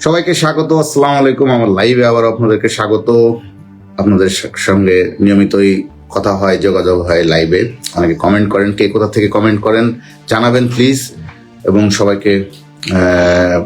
সবাইকে স্বাগত। আসসালামু আলাইকুম। আমার লাইভে আবার আপনাদেরকে স্বাগত। আপনাদের সঙ্গে নিয়মিতই কথা হয়, যোগাযোগ হয় লাইভে। অনেকে কমেন্ট করেন, কে কোথা থেকে কমেন্ট করেন জানাবেন প্লিজ। এবং সবাইকে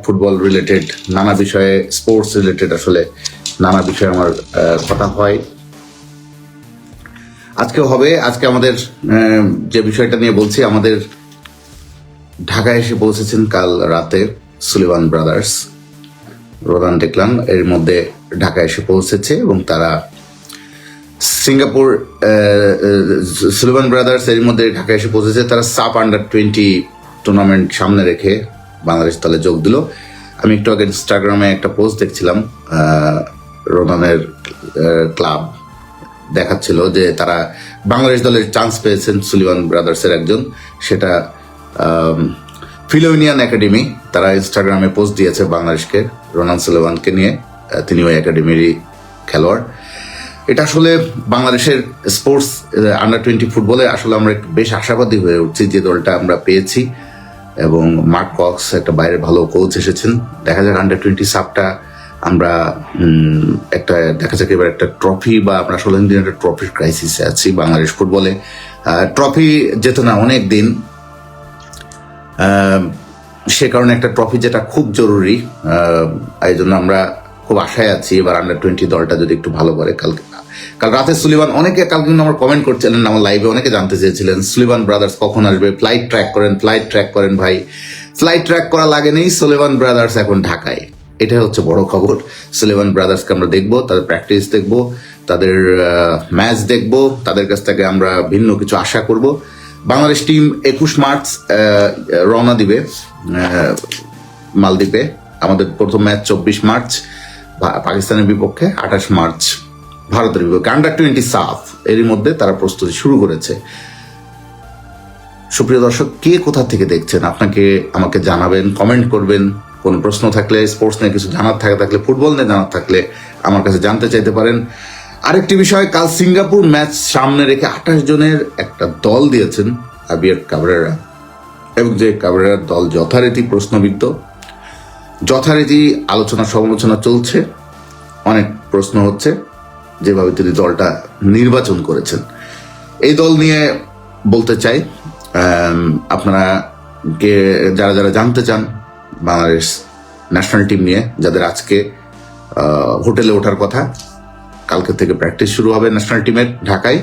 ফুটবল রিলেটেড নানা বিষয়ে, স্পোর্টস রিলেটেড আসলে নানা বিষয়ে আমার কথা হয়। আজকেও হবে। আজকে আমাদের যে বিষয়টা নিয়ে বলছি, আমাদের ঢাকায় এসে পৌঁছেছেন কাল রাতে সুলিভান ব্রাদার্স, রোদান ডেকলান এর মধ্যে ঢাকায় এসে পৌঁছেছে এবং তারা সিঙ্গাপুর সুলিভান ব্রাদার্স এর মধ্যে ঢাকায় এসে পৌঁছেছে। তারা সাব আন্ডার-20 টুর্নামেন্ট সামনে রেখে বাংলাদেশ দলে যোগ দিল। আমি একটু আগে ইনস্টাগ্রামে একটা পোস্ট দেখছিলাম, রোদানের ক্লাব দেখাচ্ছিল যে তারা বাংলাদেশ দলের চান্স পেয়েছেন সুলিভান ব্রাদার্সের একজন, সেটা ফিলোইনিয়ান একাডেমি। তারা ইনস্টাগ্রামে পোস্ট দিয়েছে বাংলাদেশকে, রোনান সুলিভানকে নিয়ে। তিনি ওই একাডেমিরই খেলোয়াড়। এটা আসলে বাংলাদেশের স্পোর্টস আন্ডার-20 ফুটবলে আসলে আমরা বেশ আশাবাদী হয়ে উঠছি যে দলটা আমরা পেয়েছি। এবং মার্ক কক্স একটা বাইরের ভালো কোচ এসেছেন। দেখা যাক আন্ডার-20 সাবটা আমরা একটা দেখা যাক এবার একটা ট্রফি, বা আমরা আসলে একটা ট্রফির ক্রাইসিসে আছি বাংলাদেশ ফুটবলে। ট্রফি যেত না অনেক দিন, সে কারণে একটা ট্রফি যেটা খুব জরুরি। এই জন্য আমরা খুব আশায় আছি এবার আন্ডার-20 দলটা যদি একটু ভালো করে। কাল রাতে সুলিভান, অনেকে কাল কিন্তু আমার কমেন্ট করছিলেন আমার লাইভে, অনেকে জানতে চেয়েছিলেন সুলিভান ব্রাদার্স কখন আসবে, ফ্লাইট ট্র্যাক করেন ভাই। ফ্লাইট ট্র্যাক করা লাগেনি, সুলিভান ব্রাদার্স এখন ঢাকায়। এটা হচ্ছে বড় খবর। সুলিভান ব্রাদার্সকে আমরা দেখবো, তাদের প্র্যাকটিস দেখবো, তাদের ম্যাচ দেখবো, তাদের কাছ থেকে আমরা ভিন্ন কিছু আশা করব। বাংলাদেশ টিম 21 মার্চ রওনা দিবে মালদ্বীপে। আমাদের প্রথম ম্যাচ 24 মার্চ পাকিস্তানের বিপক্ষে, 28 মার্চ ভারতের বিপক্ষে। আন্ডার-20 সাফ এরই মধ্যে তারা প্রস্তুতি শুরু করেছে। সুপ্রিয় দর্শক, কে কোথা থেকে দেখছেন আমাকে জানাবেন, কমেন্ট করবেন। কোনো প্রশ্ন থাকলে, স্পোর্টস নিয়ে কিছু জানার থাকলে, ফুটবল নিয়ে জানার থাকলে আমার কাছে জানতে চাইতে পারেন। আরেকটি বিষয়, কাল সিঙ্গাপুর ম্যাচ সামনে রেখে 28 জনের একটা দল দিয়েছেন হাভিয়ের কাবরেরা, এবং যে কাবরেরার দল যথারীতি প্রশ্নবিদ্ধ, যথারীতি আলোচনা সমালোচনা চলছে। অনেক প্রশ্ন হচ্ছে যেভাবে তিনি দলটা নির্বাচন করেছেন। এই দল নিয়ে বলতে চাই, আপনারা যারা যারা জানতে চান বাংলাদেশ ন্যাশনাল টিম নিয়ে, যাদের আজকে হোটেলে ওঠার কথা, কালকে থেকে প্র্যাকটিস শুরু হবে ন্যাশনাল টিমের ঢাকায়।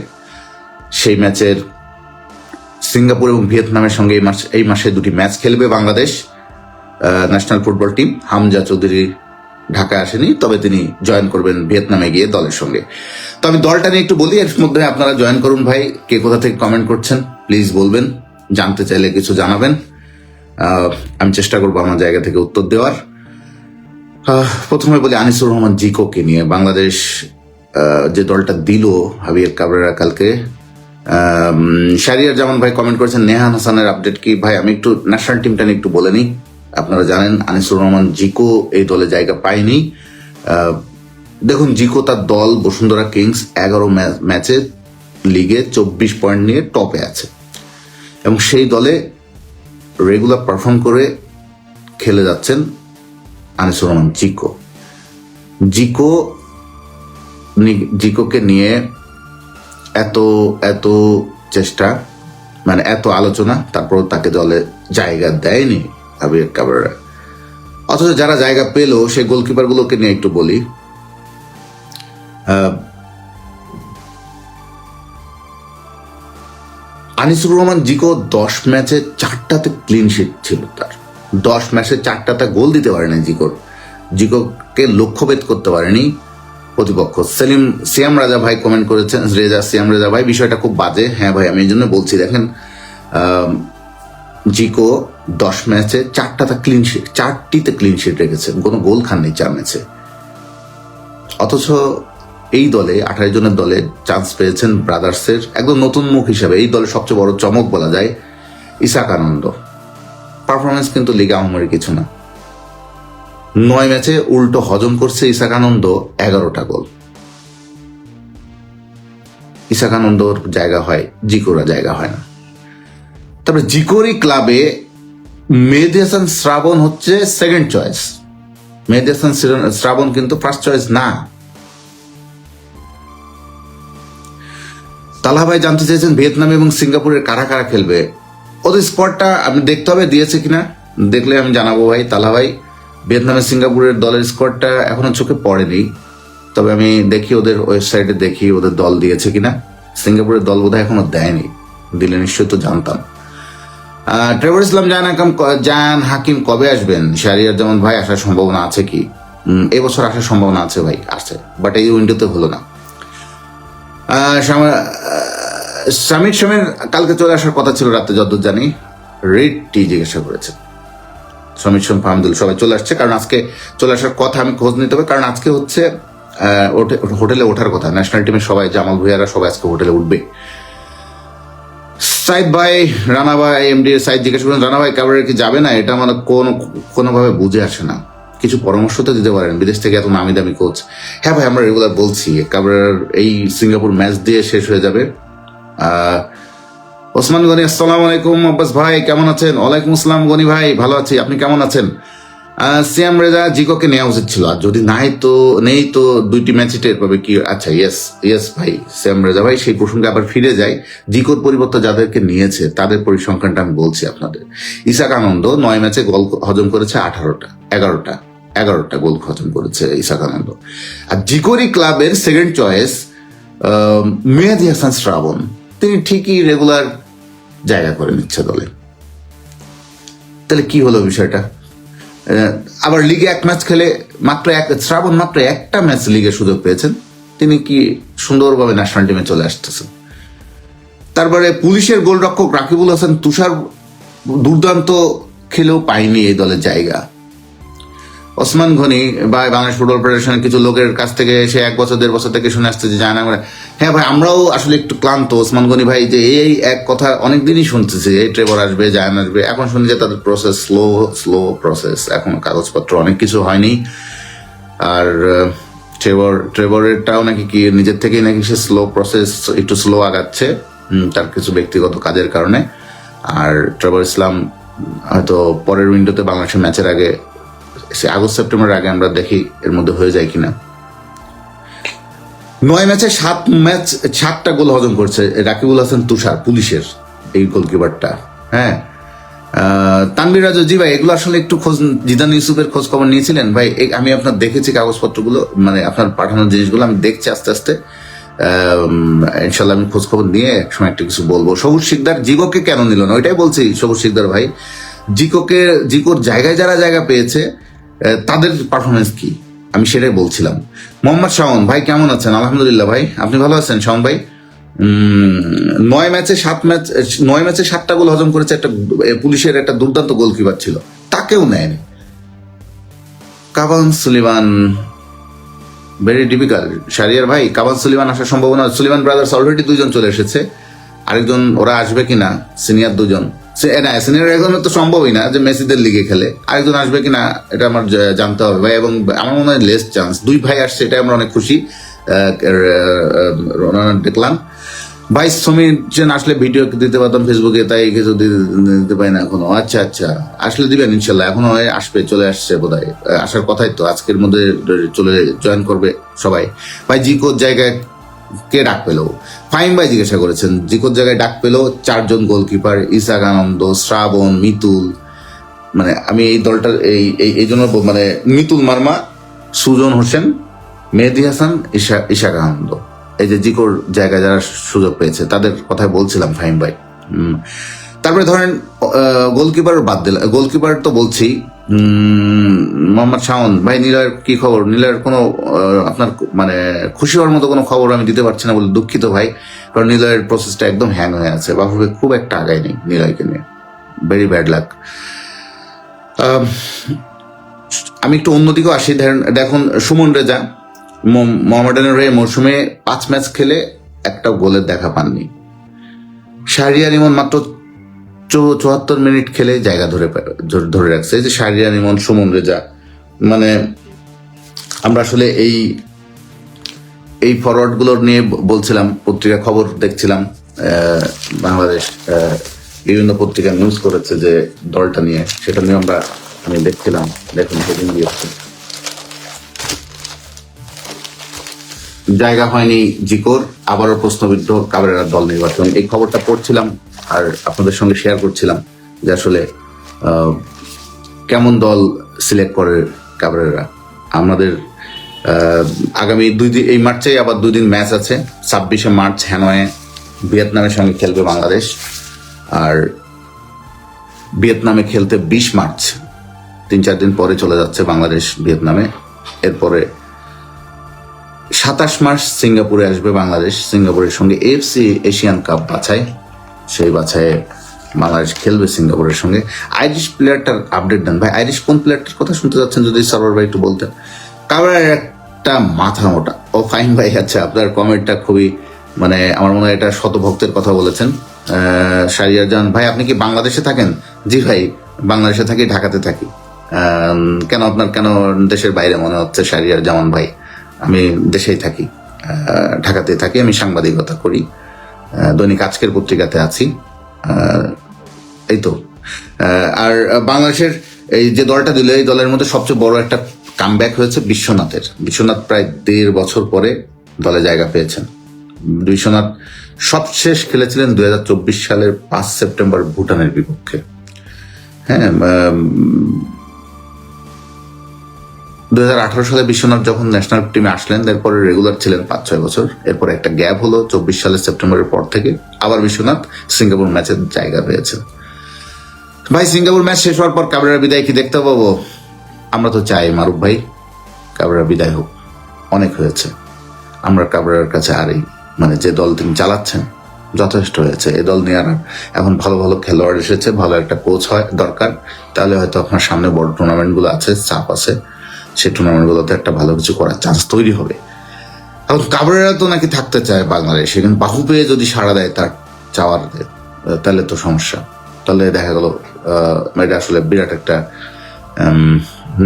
সেই ম্যাচের সিঙ্গাপুর এবং ভিয়েতনামের সঙ্গে এই মাসে 2টি ম্যাচ খেলবে Bangladesh national football team. Hamza Chowdhury ঢাকায় আসেনি, তবে তিনি জয়েন করবেন ভিয়েতনামে গিয়ে দলের সঙ্গে। তো আমি দলটা নিয়ে একটু বলি, এর মধ্যে আপনারা জয়েন করুন ভাই। কে কোথা থেকে কমেন্ট করছেন প্লিজ বলবেন, জানতে চাইলে কিছু জানাবেন। আমি চেষ্টা করবো আমার জায়গা থেকে উত্তর দেওয়ার। প্রথমে বলি আনিসুর রহমান জিকোকে নিয়ে। বাংলাদেশ যে দলটা দিল হাভিয়ের কাবরেরা কালকে, শাহরিয়ার জামান ভাই কমেন্ট করেছেন নেহান হাসানের আপডেট কি। ভাই আমি একটু ন্যাশনাল টিমটা নিয়ে একটু বলে নিই। আপনারা জানেন আনিসুর রহমান জিকো এই দলে জায়গা পায়নি। দেখুন, জিকো তার দল বসুন্ধরা কিংস 11 ম্যাচে লিগে 24 পয়েন্ট নিয়ে টপে আছে, এবং সেই দলে রেগুলার পারফর্ম করে খেলে যাচ্ছেন আনিসুর রহমান জিকোকে নিয়ে এত চেষ্টা, মানে এত আলোচনা, তারপর তাকে দলে জায়গা দেয়নি হাভিয়ের কাবরেরা। অথচ যারা জায়গা পেল সেই গোলকিপার গুলোকে নিয়ে একটু বলি। আনিসুর রহমান জিকো 10 ম্যাচে 4টাতে ক্লিন শিট ছিল তার। 10 ম্যাচে 4টাতে গোল দিতে পারেনি জিকোকে লক্ষ্যভেদ করতে পারেনি প্রতিপক্ষ। সিয়াম রাজা ভাই কমেন্ট করেছেন, সিয়াম রাজা ভাই বিষয়টা খুব বাজে। হ্যাঁ ভাই, আমি এই জন্য বলছি। দেখেন, জিকো 10 ম্যাচে 4টাতে ক্লিন শিট, 4টিতে ক্লিন শিট রেখেছেন, কোনো গোল খাননি 4 ম্যাচে। অথচ এই দলে 28 জনের দলে চান্স পেয়েছেন ব্রাদার্সের একদম নতুন মুখ হিসাবে। এই দলের সবচেয়ে বড় চমক বলা যায় ইসাক আনন্দ। পারফরমেন্স কিন্তু লিগে আহমের কিছু না। 9 ম্যাচে উল্টো হজম করছে ইসাক আনন্দ 11টা গোল। ইসাক আনন্দর জায়গা হয়, জিকোরা জায়গা হয় না। তারপরে জিকোরি ক্লাবে মেহেদী হাসান শ্রাবণ হচ্ছে সেকেন্ড চয়েস। মেহেদী হাসান শ্রাবণ কিন্তু ফার্স্ট চয়েস না। তালহা ভাই জানতে চেয়েছেন ভিয়েতনাম এবং সিঙ্গাপুরের কারা কারা খেলবে, ওদের স্কোয়াডটা আপনি দেখতে হবে দিয়েছে কিনা, দেখলে আমি জানাবো ভাই। তালহা ভাই, ভিয়েতনামের সিঙ্গাপুরের দলের স্কোয়াডটা এখনো চোখে পড়েনি, তবে আমি দেখি ওদের ওয়েবসাইটে দেখি ওদের দল দিয়েছে কিনা। সিঙ্গাপুরের দল বোধহয় এখনো দেয়নি, দিলে নিশ্চয়ই তো জানতাম। ট্রেভর ইসলাম জান হাকিম কবে আসবেন? শাহরিয়ার জামান ভাই, আসার সম্ভাবনা আছে কি? এবছর আসার সম্ভাবনা আছে ভাই, আছে, বাট এই উইন্ডোতে হলো না। শামির কালকে চলে আসার কথা ছিল রাতে, যতদূর জানি। রেড টি জিজ্ঞাসা করেছে। সমীর ফাহমদুল সবাই চলে আসছে, কারণ আজকে চলে আসার কথা, আমি খোঁজ নিতে হবে, কারণ আজকে হচ্ছে হোটেলে ওঠার কথা, ন্যাশনাল টিমের সবাই, জামাল ভুইয়ারা সবাই আজকে হোটেলে উঠবে। সাইদ ভাই, রানা ভাই, এমডি সাইদ জিজ্ঞাসা করেন রানা ভাই কাভারের কি যাবে না? এটা আমার কোনোভাবে বুঝে আসে না, কিছু পরামর্শ তো দিতে পারেন, বিদেশ থেকে এত নামি দামি কোচ। হ্যাঁ ভাই, আমরা রেগুলার বলছি কাভারের এই সিঙ্গাপুর ম্যাচ দিয়ে শেষ হয়ে যাবে। ওসমান গনি, আসসালামু আলাইকুম। আব্বাস ভাই কেমন আছেন? ওয়ালাইকুম আসসালাম গনি ভাই, ভালো আছি, আপনি কেমন আছেন? সিয়াম রেজা, জিকোকে নেওয়া উচিত ছিল, আর যদি নেই তো 2টি ম্যাচই টের পাবে কি। আচ্ছা, ইয়েস ভাই, সিয়াম রেজা ভাই, সেই প্রসঙ্গে আবার ফিরে যাই। জিকোর পরিবর্তে যাদেরকে নিয়েছে তাদের পরিসংখ্যানটা আমি বলছি আপনাদের। ইসাক আনন্দ 9 ম্যাচে গোল হজম করেছে 11টা গোল হজম করেছে ইসাক আনন্দ। আর জিকোরি ক্লাবের সেকেন্ড চয়েস মেহেদী হাসান শ্রাবণ, তিনি ঠিকই রেগুলার জায়গা করে নিচ্ছে দলে। তাহলে কি হলো বিষয়টা? আবার লিগে 1 ম্যাচ খেলে শ্রাবণ মাত্র একটা ম্যাচ লিগে সুযোগ পেয়েছেন, তিনি কি সুন্দরভাবে ন্যাশনাল টিমে চলে আসতেছেন। তারপরে পুলিশের গোলরক্ষক রাকিবুল হাসান তুষার দুর্দান্ত খেলেও পায়নি এই দলের জায়গা। ওসমান গনি বা বাংলাদেশ ফুটবল ফেডারেশনের কিছু লোকের কাছ থেকে সে 1 বছর 1.5 বছর থেকে শুনে আসছে যে যায় না। হ্যাঁ ভাই, আমরাও আসলে একটু ক্লান্ত ওসমান গনি ভাই, যে এই এক কথা অনেকদিনই শুনতেছি, এই ট্রেভর আসবে, জায়ান আসবে। এখন শুনি যে তাদের প্রসেস স্লো প্রসেস, এখনো কাগজপত্র অনেক কিছু হয়নি। আর ট্রেভরেরটাও নাকি কি নিজের থেকেই নাকি সে একটু স্লো আগাচ্ছে, তার কিছু ব্যক্তিগত কাজের কারণে। আর ট্রেভর ইসলাম হয়তো পরের উইন্ডোতে বাংলাদেশের ম্যাচের আগে, সে আগস্ট সেপ্টেম্বরের আগে আমরা দেখি এর মধ্যে হয়ে যায় কিনা। 9 ম্যাচে 7টা গোল হজম করছে রাকিবুল হাসান তুষার, পুলিশের এই গোলকিপারটা। হ্যাঁ, তানভীর রাজু, জি ভাই, এগুলো আসলে একটু জিদান ইউসুফের খোঁজ খবর নিয়েছিলেন ভাই? আমি আপনার দেখেছি কাগজপত্রগুলো, মানে আপনার পাঠানোর জিনিসগুলো আমি দেখছি আস্তে আস্তে। ইনশাল্লাহ আমি খোঁজ খবর নিয়ে একসময় একটা কিছু বলবো। সবুজ শিকদার জিকোকে কেন নিল না, ওইটাই বলছি। সবুজ শিকদার ভাই, জিকোর জায়গায় যারা জায়গা পেয়েছে তাদের পারফরমেন্স কি, আমি সেটাই বলছিলাম। মোহাম্মদ শাওন ভাই কেমন আছেন? আলহামদুলিল্লাহ ভাই, আপনি ভালো আছেন শাওন ভাই? 9 ম্যাচে 7টা গোল হজম করেছে একটা পুলিশের একটা দুর্দান্ত গোলকিপার ছিল, তাকেও নেয়নি। কাবান সুলিমান, ভেরি ডিফিকাল্ট। শাহরিয়ার ভাই, কাবান সুলিমান আসার সম্ভাবনা, সুলিমান ব্রাদার্স অলরেডি 2 জন চলে এসেছে, আরেকজন ওরা আসবে কিনা, সিনিয়র 2 জন। সিনিয়র একজনের তো সম্ভবই না যে মেসিদের লিগে খেলে, আরেকজন আসবে কিনা এটা আমার জানতে হবে ভাই। এবং আমার মনে হয় লেস চান্স 2 ভাই আসছে, এটা আমরা অনেক খুশি দেখলাম। ভাই সমীর আসলে ভিডিও দিতে পারতাম ফেসবুকে, তাই কিছু দিতে পারি না এখনো। আচ্ছা, আসলে দিবেন ইনশাল্লাহ, এখনো আসবে, চলে আসছে বোধহয়, আসার কথাই তো, আজকের মধ্যে চলে জয়েন করবে সবাই। ভাই জিকোর জায়গায় কে ডাক পেলো? ফাইম ভাই জিজ্ঞাসা করেছেন, জিকোর জায়গায় ডাক পেলো 4 জন গোলকিপার, ইসাক আনন্দ, শ্রাবণ, মিতুল। মানে আমি এই দলটার এই জন্য, মানে মিতুল মার্মা, সুজন হোসেন, মেহেদী হাসান, ইশাক আনন্দ, এই যে জিকোর জায়গায় যারা সুযোগ পেয়েছে তাদের কথাই বলছিলাম ফাহিম ভাই। তারপরে ধরেন গোলকিপার বাদ দিলাম, গোলকিপার তো বলছি। মোহাম্মদ শাওন ভাই, নিলয়ের কি খবর? নিলয়ের কোনো আপনার মানে খুশি হওয়ার মতো কোনো খবর আমি দিতে পারছি না বলে দুঃখিত ভাই, কারণ নিলয়ের প্রসেসটা একদম হ্যাং হয়ে আছে, বাফুফে খুব একটা আগায় নেই নিলয়কে নিয়ে, ভেরি ব্যাড লাক। আমি একটু অন্যদিকেও আসি। দেখুন সুমন রেজা মোহামেডানের হয়ে মৌসুমে 5 ম্যাচ খেলে একটা গোলের দেখা পাননি। শাহরিয়ার ইমন মাত্র 74 মিনিট খেলে জায়গা ধরে রাখছে। যে শাহরিয়ার ইমন, সুমন রেজা, মানে আমরা আসলে এই ফরওয়ার্ড গুলোর নিয়ে বলছিলাম, পত্রিকা খবর দেখছিলাম, বাংলাদেশ বিভিন্ন পত্রিকা নিউজ করেছে যে দলটা নিয়ে, সেটা নিয়ে আমি দেখছিলাম। দেখুন সেদিন দিয়েছে জায়গা হয়নি জিকোর, আবারও প্রশ্নবিদ্ধ কাবরেরার দল নির্বাচন। এই খবরটা পড়ছিলাম আর আপনাদের সঙ্গে শেয়ার করছিলাম যে আসলে কেমন দল সিলেক্ট করে কাবরেরা। আমাদের আগামী এই মার্চে আবার 2 দিন ম্যাচ আছে। 26শে মার্চ হ্যানয়ে ভিয়েতনামের সঙ্গে খেলবে বাংলাদেশ, আর ভিয়েতনামে খেলতে 20 মার্চ, 3-4 দিন পরে চলে যাচ্ছে বাংলাদেশ ভিয়েতনামে। এরপরে 27 মার্চ সিঙ্গাপুরে আসবে বাংলাদেশ, সিঙ্গাপুরের সঙ্গে এফসি এশিয়ান কাপ বাছাই, সেই বাছাইয়ে বাংলাদেশ খেলবে সিঙ্গাপুরের সঙ্গে। আইরিশ প্লেয়ারটার আপডেট দেন ভাই, আইরিশ কোন প্লেয়ারটার কথা শুনতে যাচ্ছেন যদি সার্ভার ভাই একটু বলতেন। কারণ একটা মাথা মোটা ও ফাইন ভাই। আচ্ছা, আপনার কমেন্টটা খুবই মানে আমার মনে হয় এটা শতভক্তের কথা বলেছেন। শাহরিয়ার জামান ভাই, আপনি কি বাংলাদেশে থাকেন? জি ভাই, বাংলাদেশে থাকি, ঢাকাতে থাকি। কেন আপনার কেন দেশের বাইরে মনে হচ্ছে শাহরিয়ার জামান ভাই? আমি দেশেই থাকি, ঢাকাতে থাকি। আমি সাংবাদিকতা করি, দৈনিক আজকের পত্রিকাতে আছি, এই তো। আর বাংলাদেশের এই যে দলটা দিল, এই দলের মধ্যে সবচেয়ে বড় একটা কামব্যাক হয়েছে বিশ্বনাথের। বিশ্বনাথ প্রায় 1.5 বছর পরে দলে জায়গা পেয়েছেন। বিশ্বনাথ সবশেষ খেলেছিলেন 2024 সালের 5 সেপ্টেম্বর ভুটানের বিপক্ষে। হ্যাঁ, 2018 সালে বিশ্বনাথ যখন ন্যাশনাল টিমে আসলেন, এরপরে রেগুলার ছিলেন 5-6 বছর। এরপরে একটা গ্যাপ হলো 24 সালের সেপ্টেম্বরের পর থেকে। আবার বিশ্বনাথ সিঙ্গাপুর ম্যাচের জায়গা পেয়েছেন। ভাই, সিঙ্গাপুর ম্যাচ শেষ হওয়ার পর কাবরেরা বিদায় কি দেখতে পাবো? আমরা তো চাই মারুফ ভাই কাবরেরা বিদায় হোক, অনেক হয়েছে। আমরা কাবরেরার কাছে আরই মানে যে দল তিনি চালাচ্ছেন যথেষ্ট হয়েছে। এই দল নিয়ে আর এখন ভালো ভালো খেলোয়াড় এসেছে, ভালো একটা কোচ হয় দরকার, তাহলে হয়তো আপনার সামনে বড় টুর্নামেন্টগুলো আছে, চাপ আছে, সেই টুর্নামেন্টগুলোতে একটা ভালো কিছু করার চান্স তৈরি হবে। এখন কাবরেরা তো নাকি থাকতে চায় বাংলাদেশে, কিন্তু বাহু পেয়ে যদি সাড়া দেয় তার চাওয়ার, তাহলে তো সমস্যা। তাহলে দেখা গেল এটা আসলে বিরাট একটা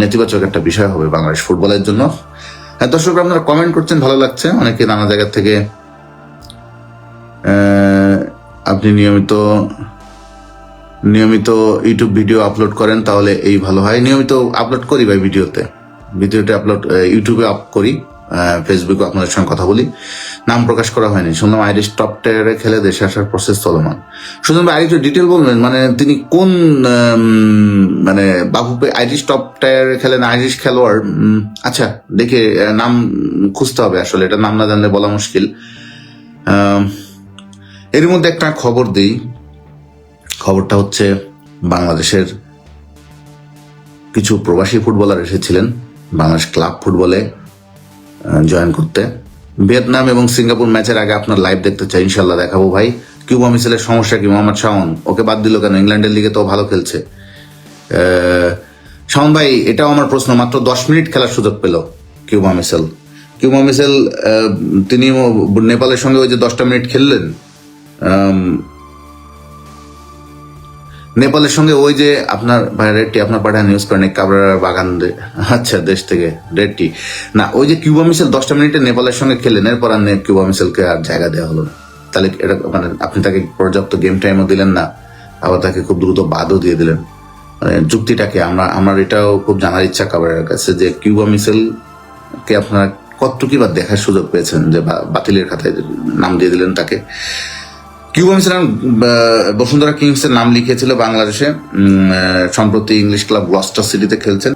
নেতিবাচক একটা বিষয় হবে বাংলাদেশ ফুটবলের জন্য। হ্যাঁ দর্শক, আপনারা কমেন্ট করছেন, ভালো লাগছে। অনেকে নানা জায়গা থেকে আপনি নিয়মিত ইউটিউব ভিডিও আপলোড করেন, তাহলে এই ভালো হয়। নিয়মিত আপলোড করি ভাই, ভিডিওতে আপলোড ইউটিউবে আপ করি, ফেসবুকে আপনাদের সঙ্গে কথা বলি। নাম প্রকাশ করা হয়নি, শুনলাম আইরিশ টপ টায়ারে খেলে দেশে আসার প্রসেস চলমান। শুনলাম আইরিশ ডিটেল বলবেন, মানে তিনি কোন মানে আইরিশ টপ টায়ারে খেলেন, আইরিশ খেলোয়াড়? আচ্ছা, দেখে নাম খুঁজতে হবে, আসলে এটা নাম না জানলে বলা মুশকিল। এর মধ্যে একটা খবর দিই। খবরটা হচ্ছে বাংলাদেশের কিছু প্রবাসী ফুটবলার এসেছিলেন বাংলাদেশ ক্লাব ফুটবলে জয়েন করতে। ভিয়েতনাম এবং সিঙ্গাপুর ম্যাচের আগে আপনার লাইভ দেখতে চাই, ইনশাল্লাহ দেখাবো ভাই। কিউবা মিসেলের সমস্যা কি? মোহাম্মদ শাওন, ওকে বাদ দিল কেন? ইংল্যান্ডের লিগে তো ভালো খেলছে। শাওন ভাই, এটাও আমার প্রশ্ন। মাত্র 10 মিনিট খেলার সুযোগ পেল কিউবা মিসেল। তিনি নেপালের সঙ্গে ওই যে 10টা মিনিট খেললেন, নেপালের সঙ্গে ওই যে আপনার ভাই রেডটি আপনার পাঠায় নিউজ করেন কাবরেরার বাগান, আচ্ছা দেশ থেকে রেডটি না, ওই যে কিউবা মিসেল 10টা মিনিটে নেপালের সঙ্গে খেলেন, এরপর আর কিউবা মিসেলকে আর জায়গা দেওয়া হলো না। তাহলে এটা মানে আপনি তাকে পর্যাপ্ত গেম টাইমও দিলেন না, আবার তাকে খুব দ্রুত বাদও দিয়ে দিলেন। মানে যুক্তিটাকে আমার এটাও খুব জানার ইচ্ছা কাবরেরার কাছে, যে কিউবা মিসেলকে আপনারা কতটুকু বা দেখার সুযোগ পেয়েছেন যে বাতিলের খাতায় নাম দিয়ে দিলেন তাকে। কিউবা মিসেল বসুন্ধরা কিংসের নাম লিখিয়েছিল বাংলাদেশে, সম্প্রতি ইংলিশ ক্লাব গ্লস্টার সিটিতে খেলছেন।